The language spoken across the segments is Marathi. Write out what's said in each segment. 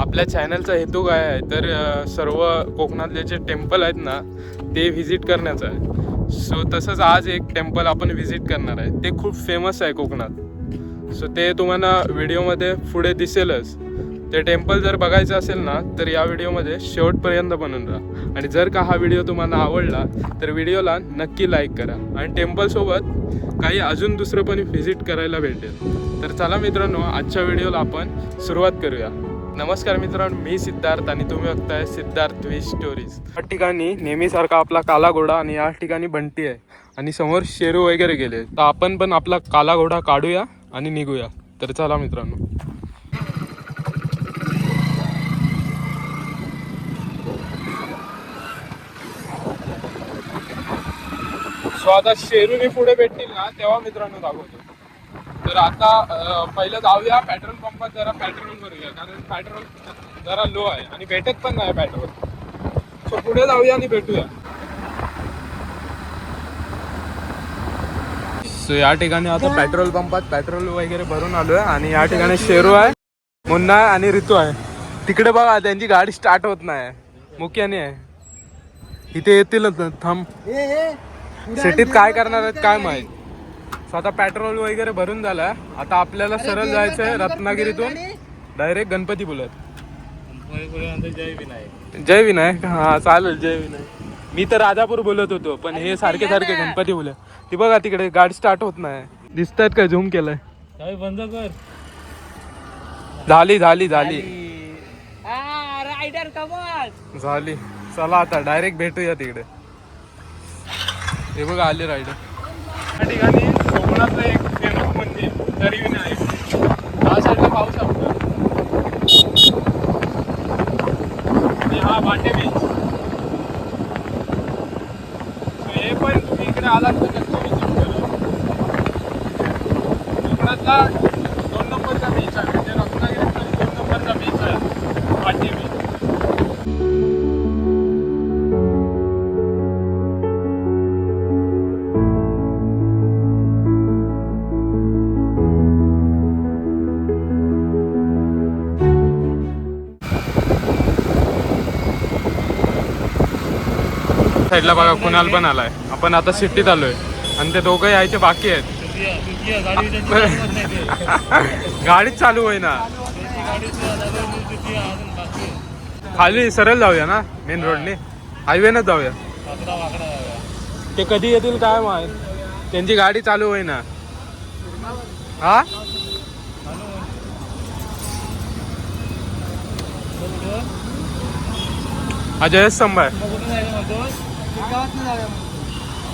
आपल्या चॅनलचा हेतू काय आहे तर सर्व कोकणातले जे टेम्पल आहेत ना ते व्हिजिट करण्याचं आहे. सो तसंच आज एक टेम्पल आपण व्हिजिट करणार आहे. ते खूप फेमस आहे कोकणात. सो ते तुम्हाला व्हिडिओमध्ये पुढे दिसेलच. ते टेम्पल जर बघायचं असेल ना तर या व्हिडिओमध्ये शेवटपर्यंत बनून राहा. आणि जर का हा व्हिडिओ तुम्हाला आवडला तर व्हिडिओला नक्की लाईक करा. आणि टेम्पलसोबत काही अजून दुसरं पण व्हिजिट करायला भेटेल. तर चला मित्रांनो, आजच्या व्हिडिओला आपण सुरुवात करूया. नमस्कार मित्रांनो, मी सिद्धार्थ आणि तुम्ही बघताय सिद्धार्थ व्ही स्टोरीज. या ठिकाणी नेहमीसारखा आपला काला घोडा आणि या ठिकाणी बंटी आहे आणि समोर शेरू वगैरे गेले. तर आपण पण आपला काला घोडा काढूया आणि निघूया. तर चला मित्रांनो. सो आता शेरूने पुढे भेटतील ना तेव्हा मित्रांनो दाखवतो. तर आता पहिलं जाऊया पेट्रोल पंपात, जरा पेट्रोल भरूया कारण पेट्रोल जरा लो आहे आणि भेटत पण नाही पेट्रोल. सो पुढे जाऊया आणि भेटूया. सो या ठिकाणी आता पेट्रोल पंपात पेट्रोल वगैरे भरून आलोय आणि या ठिकाणी शेरू आहे, मुन्ना आहे आणि ऋतू आहे. तिकडे बघा त्यांची गाडी स्टार्ट होत नाही, मुक्याने आहे. इथे येतील थांब. सिटीत काय करणार आहेत काय माहित. स्वतः पेट्रोल वगैरे भरून झालं. आता आपल्याला सरळ जायचं आहे रत्नागिरीतून डायरेक्ट गणपती बुलत. जय विनायक. हा चालेल, जय विनायक. मी तर राजापूर बोलत होतो पण हे सारखे सारखे गणपती बोलत. ती बघा तिकडे गाडी स्टार्ट होत नाही. दिसतायत काय? झूम केलंय. बंद कर. झाली झाली झाली रायडर कमाल झाली. चला आता डायरेक्ट भेटूया तिकडे. हे बघा आले रायडर. या ठिकाणी कोकणातलं एक फेमस मंदिर तरी विनायक. हा साईडला पाहू शकतो आणि हा भांडे बीच. हे पण तुम्ही इकडे आलात तर नक्की विजिट करा. कोकणातला 2 नंबरचा बीच आहे, म्हणजे रत्नागिरीत 2 नंबरचा बीच आहे भांडे बीच. साईडला बघा कुणाल पण आलाय. आपण आता सिटीत आलोय आणि ते दोघं यायचे बाकी आहेत. गाडीच चालू होईना. खाली सरळ जाऊया ना, मेन रोडने हायवेनच जाऊया. ते कधी येतील काय माहित, त्यांची गाडी चालू होईना. हा अजय स्तंभ आहे.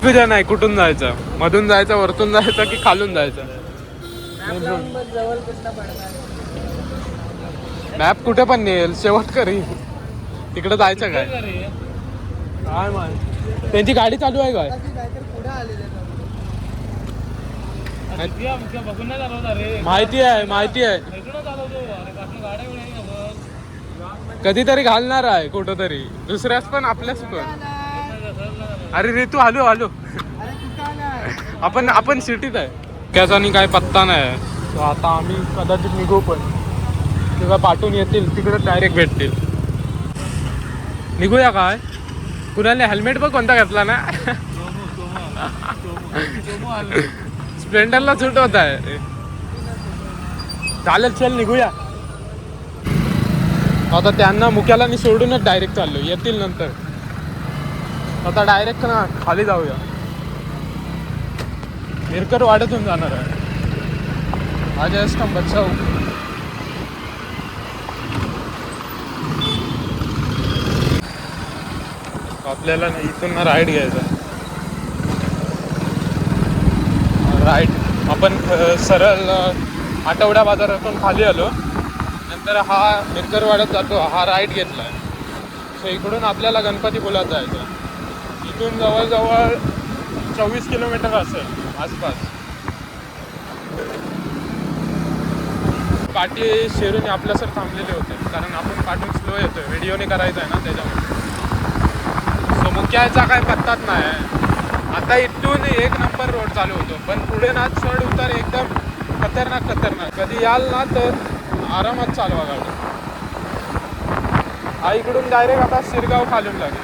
तुझ्या नाही कुठून जायचं, मधून जायचं, वरतून जायचं की खालून जायचं. मॅप कुठे पण नेल, शेवट करी तिकडे जायचं काय काय माहिती. त्यांची गाडी चालू आहे काय माहिती आहे, माहिती आहे. कधीतरी घालणार आहे कुठं तरी दुसऱ्याच पण आपल्याच पण. अरे ऋतू आलो आलो. आपण सिटीत आहे. त्याचा काय पत्ता नाही. तो आता आम्ही कदाचित निघू पण किंवा पाठवून येतील तिकडे डायरेक्ट भेटतील. निघूया काय? कुणाला हेल्मेट बघ कोणता घातला ना. स्प्लेंडरला सूट होत आहे. चालेल चल निघूया. आता त्यांना मुक्याला मी सोडूनच डायरेक्ट चाललो, येतील नंतर. आता डायरेक्ट ना खाली जाऊया. मिरकर वाड्यातून जाणार आहे. अजय स्तंभ चौक. आपल्याला ना इथून ना राईड घ्यायचा. राईट आपण सरळ आठवड्या बाजारातून खाली आलो, नंतर हा मिरकरवाड्यात जातो. हा राईट घेतलाय. सो इकडून आपल्याला गणपती पुलात जायचं. इथून जवळजवळ 24 किलोमीटर असेल आसपास. पाठी शेरूने आपल्यासर थांबलेले होते कारण आपण पाठून स्लो येतोय, व्हिडिओने करायचा आहे ना त्याच्यामुळे. सो मुक्याचा काय पत्ताच नाही. आता इथून 1 नंबर रोड चालू होतो पण पुढे ना चढ उतार एकदम खतरनाक. कधी याल ना तर आरामात चालवा गाडी. हा इकडून डायरेक्ट आता शिरगाव खालून लागेल.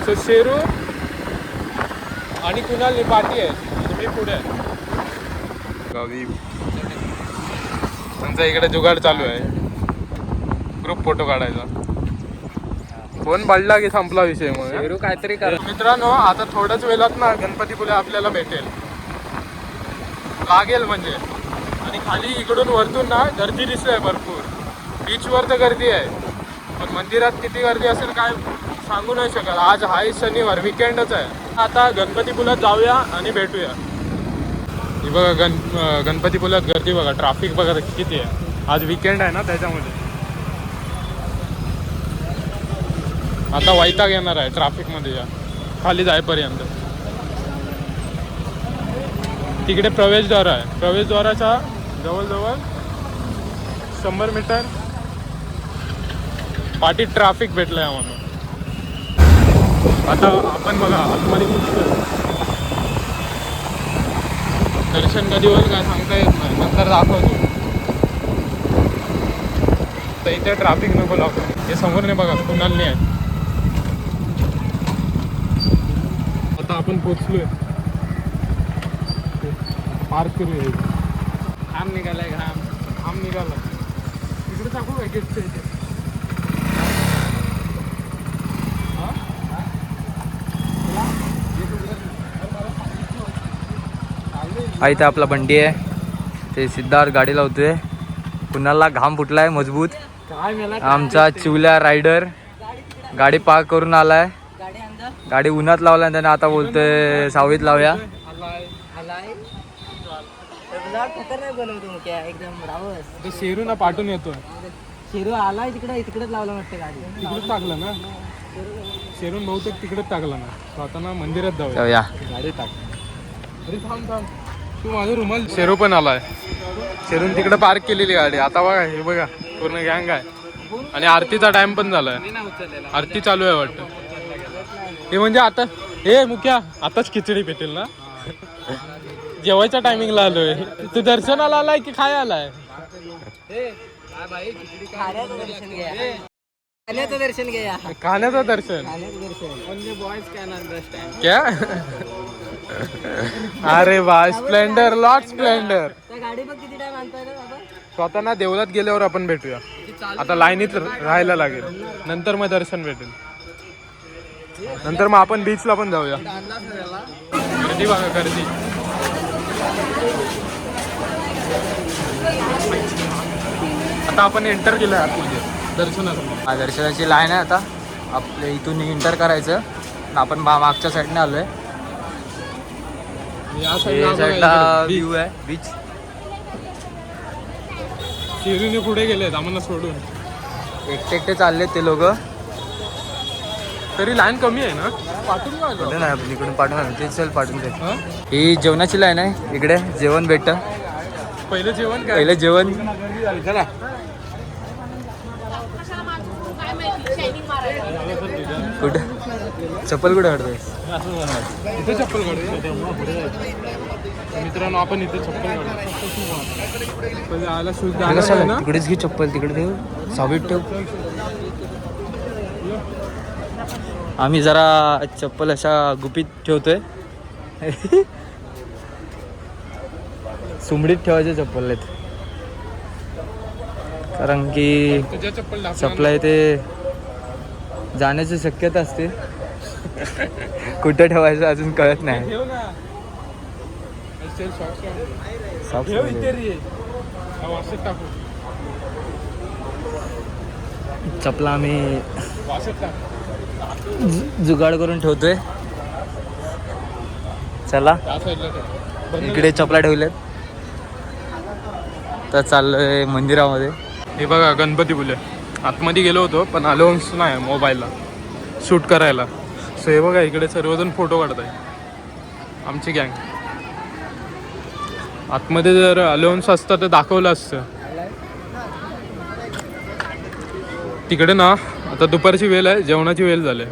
सो शेरू आणि कुणाल पाठी आहे आणि मी पुढे आहे. गावी त्यांचा इकडे जुगाड चालू आहे, ग्रुप फोटो काढायचा. फोन पडला की संपला विषय. मग काहीतरी कर. मित्रांनो आता थोड्याच वेळात ना गणपतीपुळे आपल्याला भेटेल लागेल म्हणजे. आणि खाली इकडून वरतून ना गर्दी दिसते भरपूर. बीचवर तर गर्दी आहे, पण मंदिरात किती गर्दी असेल काय सांगू नाही शकत. आज हाय शनिवार, विकेंडच आहे. आता गणपतीपुळ्यात जाऊया आणि भेटूया. ही बघा गणपतीपुळ्यात गर्दी बघा, ट्रॅफिक बघा किती आहे. आज विकेंड आहे ना त्याच्यामध्ये. आता वैताग येणार आहे ट्रॅफिकमध्ये या खाली जायपर्यंत. तिकडे प्रवेशद्वार आहे, प्रवेशद्वाराच्या जवळजवळ 100 मीटर पाठी ट्रॅफिक भेटलंय आम्हाला. आता आपण बघा आतमध्ये दर्शन कधी होईल काय सांगता येत नाही, नंतर दाखवतो. तर इथे ट्रॅफिक नको लागतो. हे समोर नाही बघा कुणाल नाही आहे. आता आपण पोचलोय, पार्क करूया. घाम निघालाय, घाम निघाला. इकडे टाकू काय गेटच्या इथे. हा इथे आपला बंडी आहे, ते सिद्धार्थ गाडी लावतोय. कुणाला घाम फुटलाय मजबूत. आमचा चिवल्या रायडर गाडी पार्क करून आलाय. गाडी उन्हात लावलाय त्याने, आता बोलतोय सावलीत लावूया. शेरू ना पाठवून येतोय. शेरू आलाय तिकडेच लावला वाटतं गाडी. तिकडेच टाकलं ना शेरून, बहुतेक तिकडेच टाकलं ना. आता ना मंदिरात जाऊया. गाडी टाक. अरे थांब तू माझा रुमाल. शेरू पण आलाय. शेरून तिकडे पार्क केलेली गाडी. आता बघा हे बघा पूर्ण गँग आहे. आणि आरतीचा टाइम पण झालाय, आरती चालू आहे वाटतं. हे म्हणजे आता हे मुख्या आताच खिचडी भेटेल ना. जेवायच्या टायमिंगला आलोय. तू दर्शनाला आलाय की काय आलाय? खाण्याचं दर्शन घ्या. खाण्याचं दर्शन क्या? अरे वा, स्प्लेंडर, लॉट स्प्लेंडर. गाडी बघ किती टाइम आणतोय. स्वतः ना देवळात गेल्यावर आपण भेटूया. आता लाईनीत राहायला लागेल, नंतर मग दर्शन भेटेल. नंतर मग आपण बीचला पण जाऊया. गर्दी बघा गर्दी. आता आपण एंटर केलं आतमध्ये दर्शनाला. दर्शनाची लाईन आहे आता. आपल्या इथून एंटर करायचं. आपण मागच्या साईडने आलोय. या साईडला व्ह्यू आहे बीच. शिरूने पुढे गेलेत आम्हाला सोडून. एकटे चालले ते लोक. तरी लाईन कमी आहे ना. पाठवून नाही आपण इकडून पाठवून ते. चल पाठवून दे. ही जेवणाची लाईन आहे. इकडे जेवण भेटतं. पहिलं जेवण काय? पहिलं जेवण. कुठं चप्पल कुठे काढतोय? इथे चप्पल काढू मित्रांनो. आपण इथे चप्पल काढू. तिकडेच घे चप्पल. तिकडे ठेव, सावलीत ठेव. आम्ही जरा चप्पल अशा गुपित ठेवतोय. सुमडीत ठेवायचे चप्पल आहेत, कारण की सप्लाय ते जाण्याची शक्यता असते. कुठं ठेवायचं अजून कळत नाही. चपला आम्ही जुगाड करून ठेवतोय. चला इकडे चपला ठेवल्यात. तर चाललोय मंदिरामध्ये. हे बघा गणपतीपुळे. आतमध्ये गेलो होतो पण अलाउन्स नाही मोबाईलला शूट करायला. सो हे बघा इकडे सर्वजण फोटो काढत आहे, आमची गँग. आतमध्ये जर अलाउन्स असतं तर दाखवलं असतं. तिकडे ना आता दुपारची वेळ आहे, जेवणाची वेळ झाली.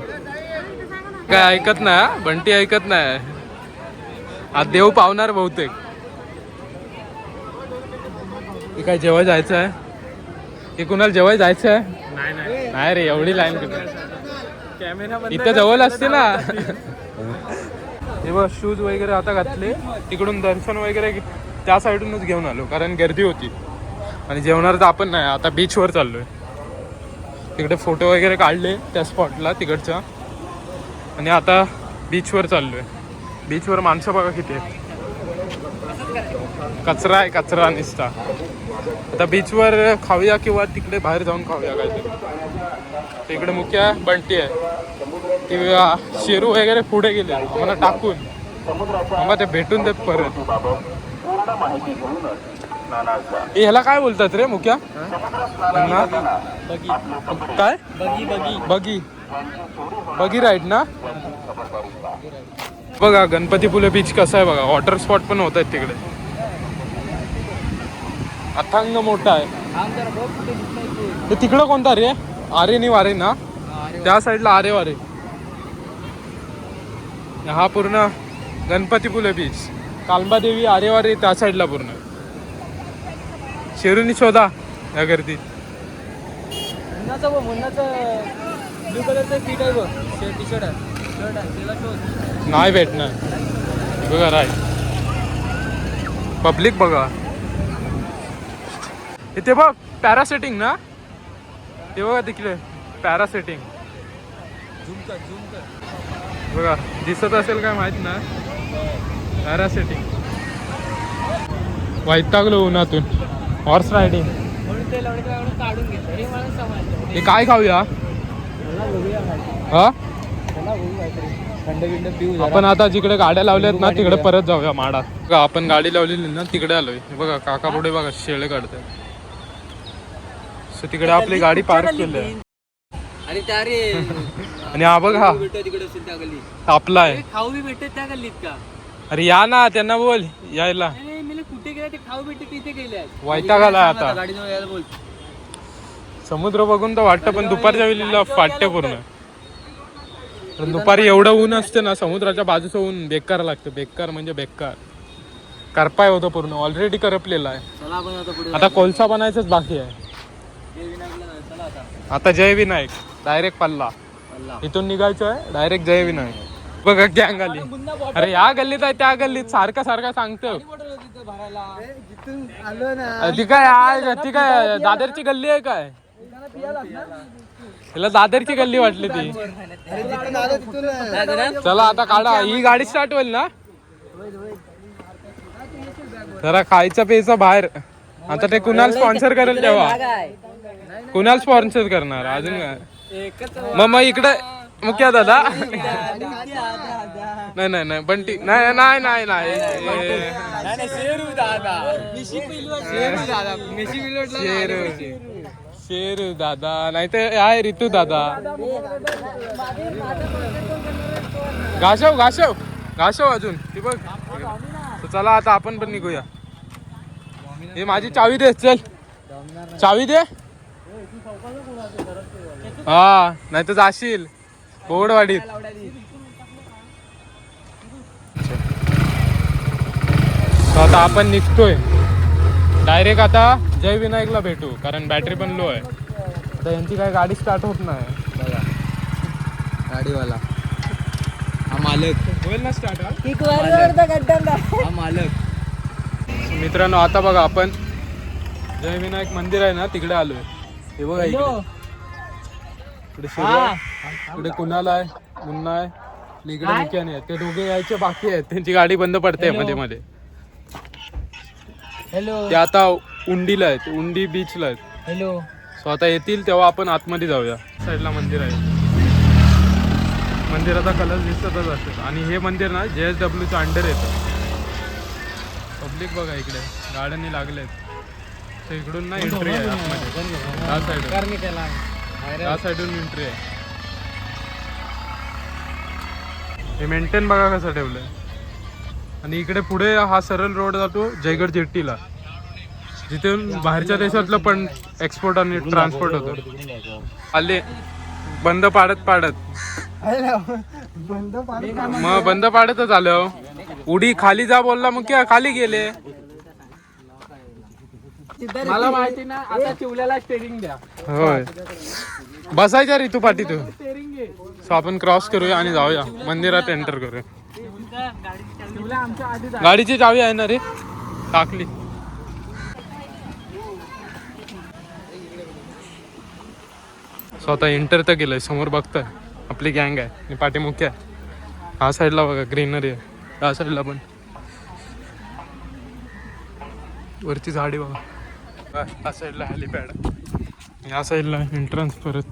काय ऐकत नाही बंटी, ऐकत नाही. आज देव पावणार बहुतेक. काय जेव्हा जायचं आहे की कुणाला जेवाय जायचं आहे? नाही रे, एवढी लाईन कुठे? इथं जवळ असते ना. हे बघ शूज वगैरे आता घातले. तिकडून दर्शन वगैरे त्या साईडूनच घेऊन आलो कारण गर्दी होती. आणि जेवणार तर आपण नाही. आता बीचवर चाललोय. तिकडे फोटो वगैरे काढले त्या स्पॉटला तिकडच्या. आणि आता बीचवर चाललोय. बीचवर माणसं बघा किती आहेत. कचरा आहे, कचरा निसता. आता बीचवर खाऊया किंवा तिकडे बाहेर जाऊन खाऊया काहीतरी. तिकडे मुख्य बंटी आहे. ती शेरू वगैरे पुढे गेले मला टाकून. मग ते भेटून देत परत. ह्याला काय बोलतात रे मुख्या? काय बगी बगी राईड ना. बघा गणपतीपुले बीच कसा आहे बघा. वॉटर स्पॉट पण होत आहेत तिकडे. अथांग मोठा आहे. ते तिकडं कोणता रे? आरे नि वारे ना. त्या साईडला आरे वारे. हा पूर्ण गणपतीपुले बीच. कालंबादेवी आरेवारे त्या साईडला पूर्ण. शेरूनी शोधा या गर्दीत. ब्लू कलरचं किट आहे बघ. टी शर्ट आहे, शर्ट आहे, त्याला शोध. नाही भेटणार. बघा राय पब्लिक बघा. इथे बघ पॅरासेटिंग ना. ते बघा तिकडे पॅरासेटिंग. बघा दिसत असेल काय माहित ना. पॅरासेटिंग. वैतागलो उन्हातून. Horse riding. काढून घेतलं. हे काय खाऊया? हा थंड बिंड पिऊ. आपण आता जिकडे गाड्या लावल्यात ना तिकडे परत जाऊया माडात. आपण गाडी लावलेली ना तिकडे आलोय. बघा काका पुढे बघा शेळे काढतात. सो तिकडे आपली गाडी पार्क केली आहे. आणि त्या रे आणि हा बघ हा तिकडे असेल त्या गल्लीत. आपला आहे. खाऊ बी भेटत त्या गल्लीत का? अरे या ना त्यांना बोल यायला. मी कुठे गेला ते खाऊ भेटत तिथे गेले. वैताग आलाय आता. गाडीजवळ यायला बोल. समुद्र बघून तर वाटतं पण दुपारच्या वेळेला फाटते पूर्ण. दुपारी एवढं ऊन असते ना समुद्राच्या बाजूचं ऊन बेकार लागतं. बेकार म्हणजे बेकार. करपाय होतं पूर्ण. ऑलरेडी करपलेला आहे. चला आपण आता पुढे. आता कोळसा बनायचंच बाकी आहे. चला आता जय विनायक डायरेक्ट पल्ला. इथून निघायचं आहे डायरेक्ट जय विनायक. बघा गँग आली. अरे या गल्लीत आहे त्या गल्लीत सारखा सांगतो. ती काय दादरची गल्ली आहे काय? तिला दादरची गल्ली वाटली ती. चला आता काढा. ही गाडी स्टार्ट होईल ना. जरा खायचं प्यायचं बाहेर. आता ते कुणाला स्पॉन्सर करेल तेव्हा. कुणाला स्पॉन्सर करणार अजून काय? मग इकडे मुख्य दादा. नाही बंटी. नाही शेरू दादा नाही तर आहे ऋतू दादा. घासव अजून ती बघ. चला आता आपण पण निघूया. हे माझी चावी दे. चल चावी दे. हा नाही तर जाशील बोगडवाडीत. आता आपण निघतोय डायरेक्ट. आता जय विनायकला भेटू कारण बॅटरी पण लो आहे. आता यांची काय गाडी स्टार्ट होत नाही. बघा गाडीवाला हा मालक. होईल ना स्टार्ट. हा मालक. मित्रांनो आता बघा आपण जय विनायक मंदिर आहे ना तिकडे आलोय. हे बघा इकडे इकडे कुणाल आहे, मुन्ना आहे, इकडे मुख्याने आहे. ते दोघे यायचे बाकी आहेत. त्यांची गाडी बंद पडते मध्ये मध्ये. हॅलो. ते आता उंडीला आहेत. उंडी बीचला आहेत. हॅलो. सो आता येतील तेव्हा आपण आतमध्ये जाऊया. साईडला मंदिर आहे. मंदिराचा कलर दिसतच असेल. आणि हे मंदिर ना JSWच्या अंडर येतं. पब्लिक बघा इकडे गाड्यांनी लागलेत. तर इकडून ना एंट्री आहे आतमध्ये. त्या साईडून एंट्री आहे. हे मेंटेन बघा कसं ठेवलंय. आणि इकडे पुढे हा सरळ रोड जातो जयगड जेट्टीला. जिथून बाहेरच्या देशातलं पण एक्सपोर्ट आणि ट्रान्सपोर्ट होतो. आले बंद पाडत मग बंद पाडतच आलो. उडी खाली जा बोलला मग क्या खाली गेले. मला माहिती ना आता चिवल्याला स्टेरिंग द्या. होय बसायच्या रे तू पाठी तू. स्टेरिंग घे. सो आपण क्रॉस करूया आणि जाऊया मंदिरात एंटर करूया. चिवल्या आमच्या आधी जा. गाडीची चावी आहे ना रे टाकली. स्वतः एंटर तर केलंय. समोर बघताय आपली गँग आहे आणि पाठीमुख्य आहे. हा साईडला बघा ग्रीनरी आहे. त्या साईडला पण वरची झाडी बघा. हा साईडला हेलिपॅड. या साईडला एंट्रन्स. परत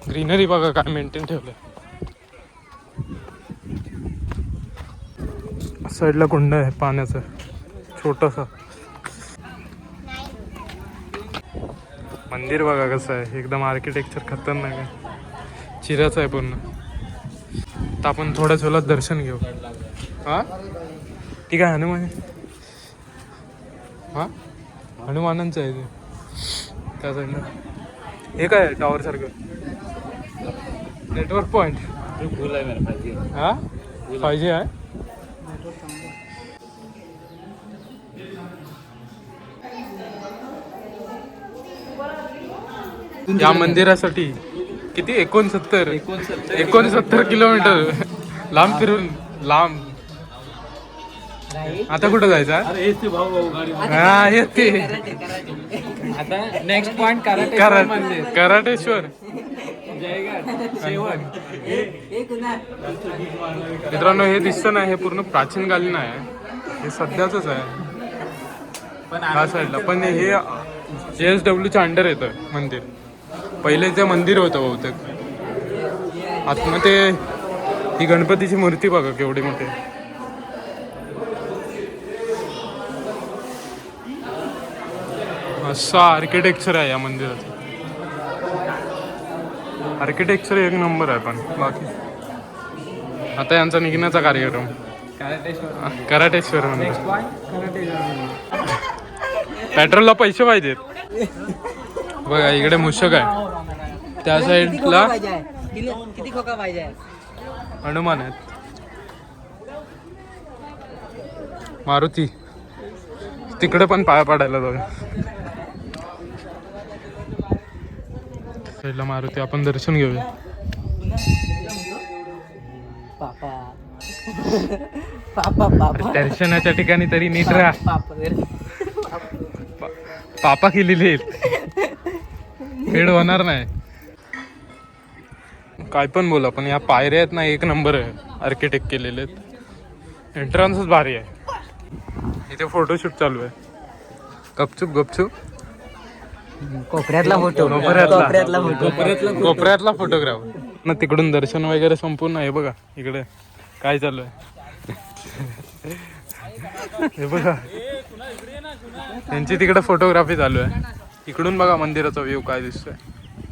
ग्रीनरी बघा काय मेंटेन ठेवलंय. साईडला कुंड आहे पाण्याचं छोटंसं. मंदिर बघा कसं आहे एकदम आर्किटेक्चर खतरनाक आहे. चिराचं आहे पूर्ण. तर आपण थोड्याच वेळात दर्शन घेऊ. हा ठीक आहे. हनुमान हा हनुमानांचं आहे ते त्या साईडला. हे काय आहे टॉवर सारखं नेटवर्क पॉइंट. हा 5G आहे. या मंदिरासाठी किती 69 किलोमीटर लांब फिरून लांब. आता कुठं जायचं? हा हेच ते आता नेक्स्ट पॉइंट कराटेश्वर. मित्रांनो हे दिसतं ना हे पूर्ण प्राचीनकालीन आहे. हे सध्याच आहे ह्या साईडला. पण हे JSWच्या अंडर येतं मंदिर. पहिले जे मंदिर होतं बहुतेक. आतमध्ये ही गणपतीची मूर्ती बघा केवढी मोठी. असं आर्किटेक्चर आहे या मंदिराचं. आर्किटेक्चर एक नंबर आहे. पण बाकी आता यांचा निघण्याचा कार्यक्रम कराटेश्वर मंदिर. पेट्रोलला पैसे पाहिजेत. बघा इकडे मूषक आहे. त्या साईडला किती खोका पाहिजे? हनुमान आहेत. मारुती तिकडे पण पाया पडायला जाऊ. साईडला मारुती. आपण दर्शन घेऊया. दर्शनाच्या ठिकाणी तरी नीट राहा. पापा केलेली आहेत. फेड होणार नाही. काय पण बोला पण या पायऱ्या आहेत ना एक नंबर आहे. आर्किटेक्ट केलेले आहेत. एंट्रन्सच भारी आहे. इथे फोटोशूट चालू आहे. गपचूप कोपऱ्यातला फोटो. कोपऱ्यातला फोटोग्राफ ना. तिकडून दर्शन वगैरे संपूर्ण. हे बघा इकडे काय चालू आहे. हे बघा त्यांची तिकडे फोटोग्राफी चालू आहे. इकडून बघा मंदिराचा व्ह्यू काय दिसतोय.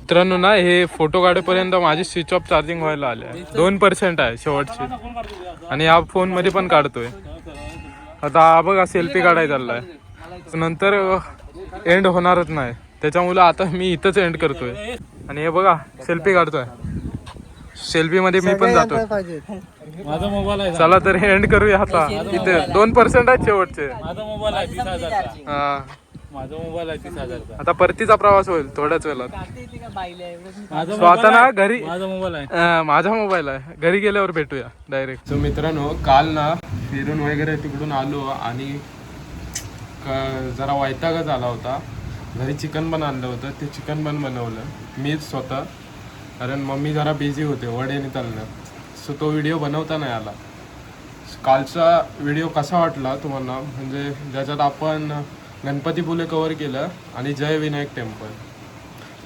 मित्रांनो ना हे फोटो काढेपर्यंत माझी स्विच ऑफ चार्जिंग व्हायला आले. 2% आहे शेवटची. आणि या फोन मध्ये पण काढतोय. आता हा बघा सेल्फी काढायला चाललाय. नंतर एंड होणारच नाही. त्याच्यामुळे आता मी इथंच एंड करतोय. आणि हे बघा सेल्फी काढतोय. सेल्फी मध्ये मी पण जातोय. माझा मोबाईल आहे. चला तर एंड करूया. आता इथे 2% आहेत शेवटचे. माझा मोबाईल आहे 30,000. हा माझा मोबाईल आहे 30,000. आता परतीचा प्रवास होईल थोड्याच वेळात. माझा स्वतः ना घरी माझा मोबाईल आहे. माझा मोबाईल आहे. घरी गेल्यावर भेटूया डायरेक्ट. सो मित्रांनो काल ना फिरून वगैरे तिकडून आलो आणि जरा वैतागच आला होता. घरी चिकन पण आणलं होतं. ते चिकन पण बनवलं मीच स्वतः. कारण मम्मी जरा बिझी होते वडेने चाललं. सो तो व्हिडिओ बनवता नाही आला. कालचा व्हिडिओ कसा वाटला तुम्हाला? म्हणजे ज्याच्यात आपण गणपतीपुळे कवर केलं आणि जय विनायक टेम्पल.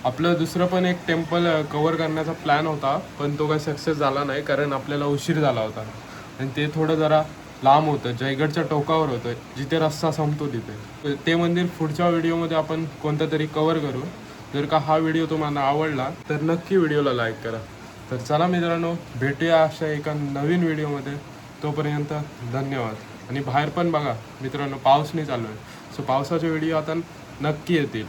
आपलं दुसरं पण एक टेम्पल कवर करण्याचा प्लॅन होता पण तो काही सक्सेस झाला नाही कारण आपल्याला उशीर झाला होता. आणि ते थोडं जरा लांब होतं. जयगडच्या टोकावर होतं जिथे रस्ता संपतो तिथे. ते मंदिर पुढच्या व्हिडिओमध्ये आपण कोणता तरी कवर करू. जर का हा व्हिडिओ तुम्हाला आवडला तर नक्की व्हिडिओला लाईक करा. तर चला मित्रांनो भेटूया अशा एका नवीन व्हिडिओमध्ये. तोपर्यंत धन्यवाद. आणि बाहेर पण बघा मित्रांनो पाऊस नाही चालू आहे. सो पावसाचे व्हिडिओ आता नक्की येतील.